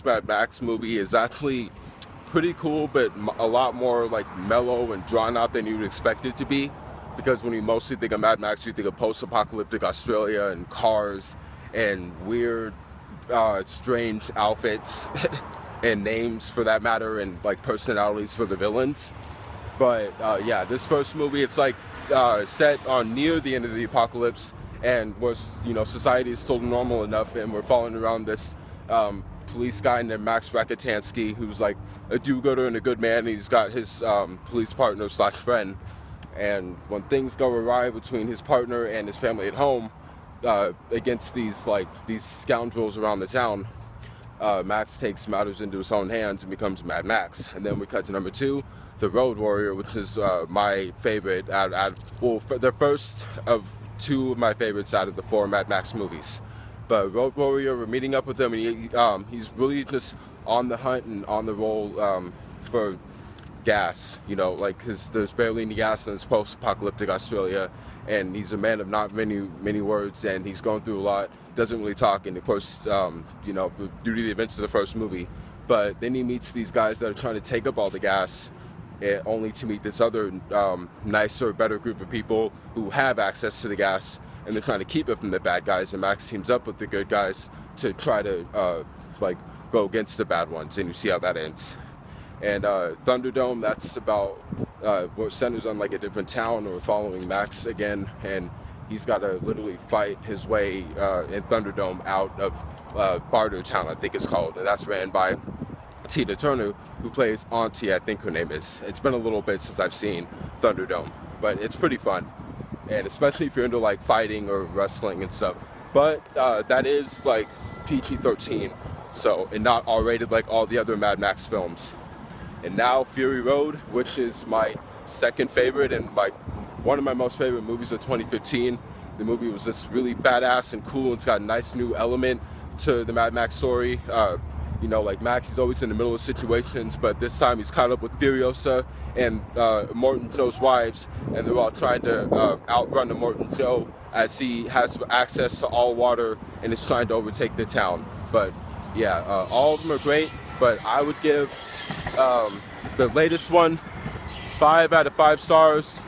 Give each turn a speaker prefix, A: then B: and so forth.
A: Mad Max movie is actually pretty cool, but a lot more like mellow and drawn out than you would expect it to be. Because when you mostly think of Mad Max, you think of post-apocalyptic Australia and cars and weird, strange outfits and names for that matter, and like personalities for the villains. But yeah, this first movie, it's like set on near the end of the apocalypse, and was society is still normal enough, and we're following around this police guy named Max Rakatansky, who's like a do-gooder and a good man. He's got his police partner slash friend, and when things go awry between his partner and his family at home, against these scoundrels around the town, Max takes matters into his own hands and becomes Mad Max. And then we cut to number 2, The Road Warrior, which is my favorite. The first of 2 of my favorites out of the 4 Mad Max movies. But Road Warrior, we're meeting up with him, and he's really just on the hunt and on the roll for gas. Because there's barely any gas in this post-apocalyptic Australia, and he's a man of not many words, and he's going through a lot. Doesn't really talk, and of course, due to the events of the first movie. But then he meets these guys that are trying to take up all the gas, only to meet this other nicer, better group of people who have access to the gas, and they're trying to keep it from the bad guys. And Max teams up with the good guys to try to go against the bad ones, and you see how that ends. And Thunderdome, that's about what centers on like a different town, or following Max again, and he's got to literally fight his way in Thunderdome out of Bartertown, I think it's called, and that's ran by Tina Turner, who plays Auntie, I think her name is. It's been a little bit since I've seen Thunderdome, but it's pretty fun, and especially if you're into like fighting or wrestling and stuff. But that is like PG-13, so, and not R-rated like all the other Mad Max films. And now Fury Road, which is my second favorite and one of my most favorite movies of 2015. The movie was just really badass and cool. It's got a nice new element to the Mad Max story. Like Max, he's always in the middle of situations, but this time he's caught up with Furiosa and Morton Joe's wives, and they're all trying to outrun the Morton Joe, as he has access to all water and is trying to overtake the town. But yeah, all of them are great, but I would give the latest one 5 out of 5 stars.